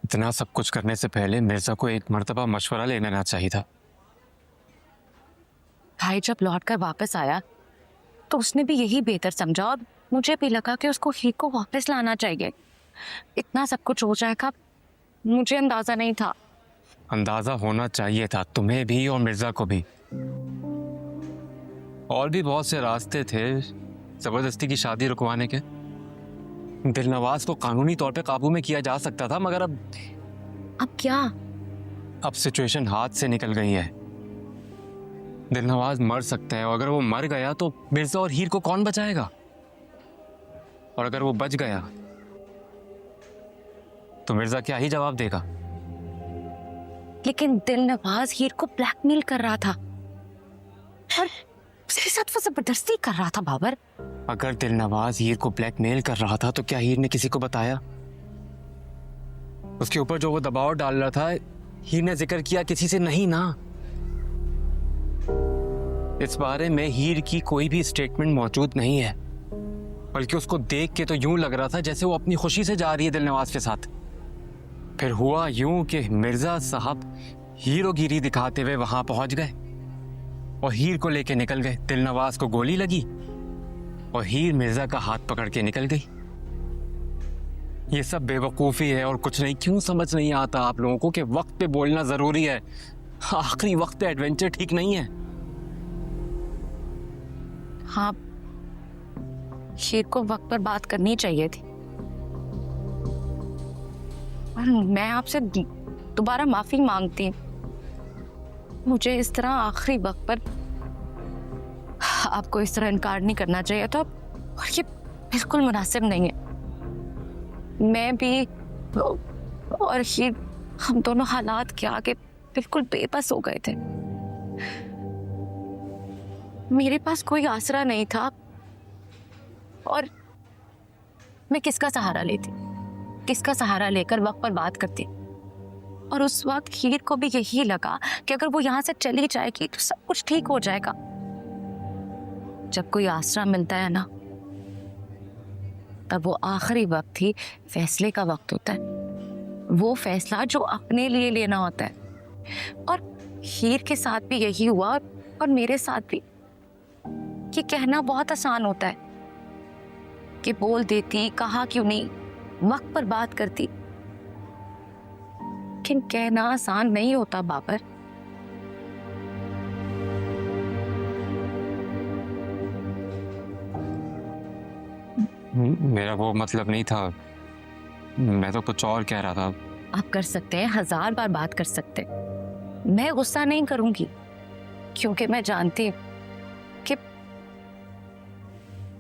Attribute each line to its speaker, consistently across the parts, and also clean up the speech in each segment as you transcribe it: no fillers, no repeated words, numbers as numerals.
Speaker 1: इतना सब कुछ करने से पहले मिर्जा को एक मर्तबा मशवरा ले लेना चाहिए था।
Speaker 2: भाई जब लौट कर वापस आया तो उसने भी यही बेहतर समझा और मुझे भी लगा कि उसको हीर को वापस लाना चाहिए। इतना सब कुछ हो जाएगा मुझे अंदाजा नहीं था।
Speaker 1: अंदाजा होना चाहिए था तुम्हें भी और मिर्जा को भी। और भी बहुत से रास्ते थे जबरदस्ती की शादी रुकवाने के। दिलनवाज को कानूनी तौर पे काबू में किया जा सकता था, मगर
Speaker 2: अब क्या?
Speaker 1: अब सिचुएशन हाथ से निकल गई है। दिलनवाज मर सकता है और अगर वो मर गया तो मिर्जा और हीर को कौन बचाएगा? और अगर वो बच गया तो मिर्जा क्या ही जवाब देगा?
Speaker 2: लेकिन दिलनवाज हीर को ब्लैकमेल कर रहा था और उसके साथ वो जबरदस्ती कर रहा था। बाबर,
Speaker 1: अगर दिलनवाज हीर को ब्लैकमेल कर रहा था तो क्या हीर ने किसी को बताया? उसके ऊपर जो वो दबाव डाल रहा था हीर ने जिक्र किया किसी से नहीं ना। इस बारे में हीर की कोई भी स्टेटमेंट मौजूद नहीं है, बल्कि उसको देख के तो यूं लग रहा था जैसे वो अपनी खुशी से जा रही है दिलनवाज के साथ। फिर हुआ यूं कि मिर्जा साहब हीरोगिरी दिखाते हुए वहां पहुंच गए और हीर को लेके निकल गए। दिलनवाज को गोली लगी और हीर मिर्जा का हाथ पकड़ के निकल गई। ये सब बेवकूफ़ी है और कुछ नहीं। क्यों समझ नहीं आता आप लोगों को कि वक्त पे बोलना जरूरी है? आखिरी वक्त पे एडवेंचर ठीक नहीं है।
Speaker 2: हाँ, हीर को वक्त पर बात करनी चाहिए थी। और मैं आपसे दोबारा माफी मांगती हूँ। मुझे इस तरह आखिरी वक्त पर आपको इस तरह इनकार नहीं करना चाहिए था और ये बिल्कुल मुनासिब नहीं है। मैं भी और हीर, हम दोनों हालात के आगे बिल्कुल बेबस हो गए थे। मेरे पास कोई आसरा नहीं था और मैं किसका सहारा लेती, किसका सहारा लेकर वक्त पर बात करती। और उस वक्त हीर को भी यही लगा कि अगर वो यहाँ से चली जाएगी तो सब कुछ ठीक हो जाएगा। जब कोई आसरा मिलता है ना, तब वो आखिरी वक्त ही फैसले का वक्त होता है। वो फैसला जो अपने लिए लेना होता है। और हीर के साथ भी यही हुआ और मेरे साथ भी। कि कहना बहुत आसान होता है कि बोल देती, कहा क्यों नहीं, वक्त पर बात करती, लेकिन कहना आसान नहीं होता बाबर।
Speaker 1: मेरा वो मतलब नहीं था, मैं तो कुछ और कह रहा था।
Speaker 2: आप कर सकते हैं, 1000 बार बात कर सकते हैं। मैं गुस्सा नहीं करूंगी क्योंकि मैं जानती हूँ कि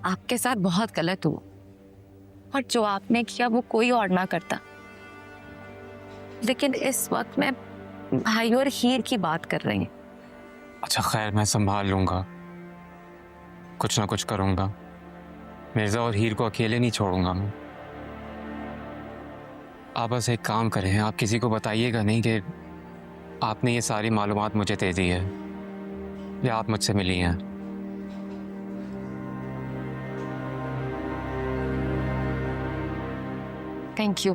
Speaker 2: आपके साथ बहुत गलत हुआ और जो आपने किया वो कोई और ना करता। लेकिन इस वक्त मैं भाई और हीर की बात कर रही हूँ।
Speaker 1: अच्छा खैर, मैं संभाल लूंगा, कुछ ना कुछ करूंगा। मिर्जा और हीर को अकेले नहीं छोड़ूंगा मैं। आप बस एक काम करें, आप किसी को बताइएगा नहीं कि आपने ये सारी मालूमात मुझे दे दी है या आप मुझसे मिली हैं।
Speaker 2: Thank you.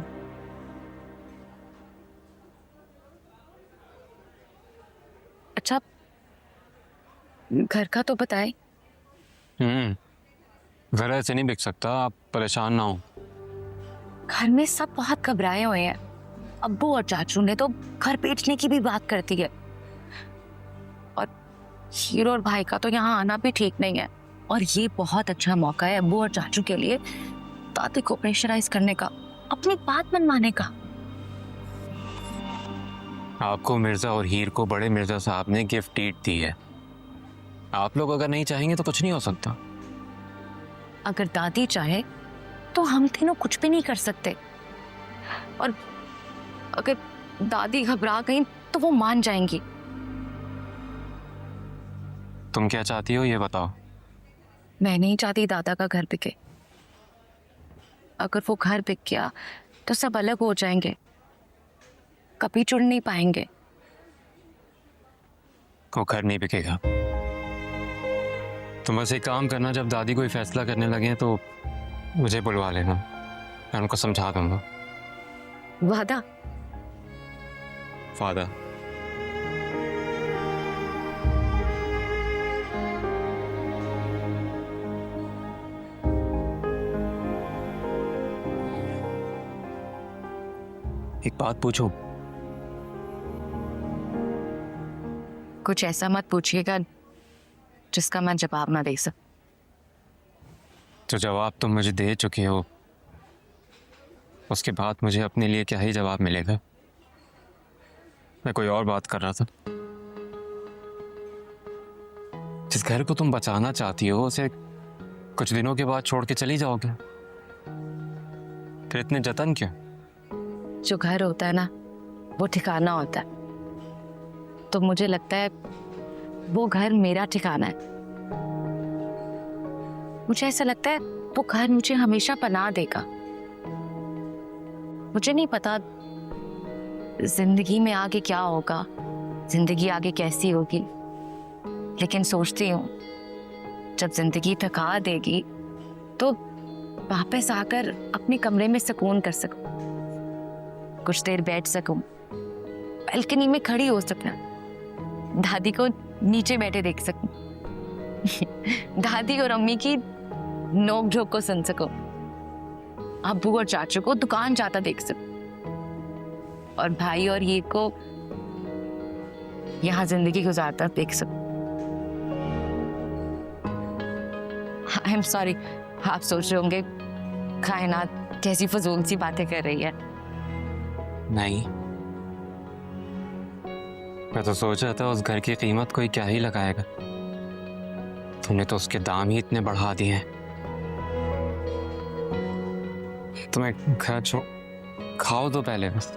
Speaker 2: अच्छा, घर का तो बताए।
Speaker 1: घर ऐसे नहीं बिक सकता, आप परेशान ना हो।
Speaker 2: घर में सब बहुत घबराए हुए हैं। अब्बू और चाचू ने तो घर बेचने की भी बात करती है और हीरो और भाई का तो यहाँ आना भी ठीक नहीं है। और ये बहुत अच्छा मौका है अब्बू और चाचू के लिए दादी को प्रेशराइज करने का, अपनी बात मनवाने का।
Speaker 1: आपको मिर्जा और हीर को बड़े मिर्जा साहब ने गिफ्ट डीड दी है। आप लोग अगर नहीं चाहेंगे तो कुछ नहीं हो सकता।
Speaker 2: अगर दादी चाहे तो हम तीनों कुछ भी नहीं कर सकते। और अगर दादी घबरा गई तो वो मान जाएंगी।
Speaker 1: तुम क्या चाहती हो ये बताओ।
Speaker 2: मैं नहीं चाहती दादा का घर बिके। अगर वो घर बिक गया तो सब अलग हो जाएंगे, कभी जुड़ नहीं पाएंगे।
Speaker 1: वो घर नहीं बिकेगा। तुम बस एक काम करना, जब दादी कोई फैसला करने लगे तो मुझे बुलवा लेना, मैं उनको समझा दूंगा।
Speaker 2: वादा?
Speaker 1: फादर, एक बात पूछूं?
Speaker 2: कुछ ऐसा मत पूछिएगा जिसका मैं जवाब ना दे सकूं।
Speaker 1: जो जवाब तुम मुझे दे चुके हो, उसके बाद मुझे अपने लिए क्या ही जवाब मिलेगा? मैं कोई और बात कर रहा था। जिस घर को तुम बचाना चाहती हो उसे कुछ दिनों के बाद छोड़ के चली जाओगे, फिर इतने जतन क्यों?
Speaker 2: जो घर होता है ना, वो ठिकाना होता है। तो मुझे लगता है वो घर मेरा ठिकाना है। मुझे ऐसा लगता है वो घर मुझे हमेशा पनाह देगा। मुझे नहीं पता जिंदगी में आगे क्या होगा, जिंदगी आगे कैसी होगी, लेकिन सोचती हूँ जब जिंदगी थका देगी तो वापस आकर अपने कमरे में सुकून कर सकूं, कुछ देर बैठ सकूं, बालकनी में खड़ी हो सकूं, दादी को नीचे बैठे देख सकूं, दादी और अम्मी की नोक झोंक को सुन सकूं, अब्बू और चाचू को दुकान जाता देख सकूं, और भाई और ये को यहाँ जिंदगी गुजारता देख सकूं। आई एम सॉरी, आप सोच रहे होंगे कायनात कैसी फजूल सी बातें कर रही है।
Speaker 1: नहीं, मैं तो सोच रहा था उस घर की कीमत कोई क्या ही लगाएगा। तुमने तो उसके दाम ही इतने बढ़ा दिए हैं। तुम्हें घर खाओ तो पहले बस।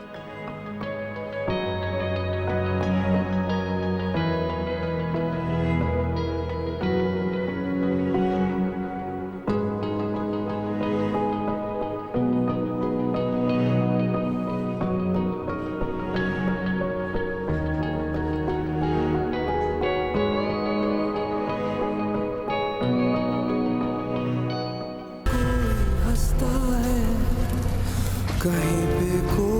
Speaker 3: कहीं पे कोई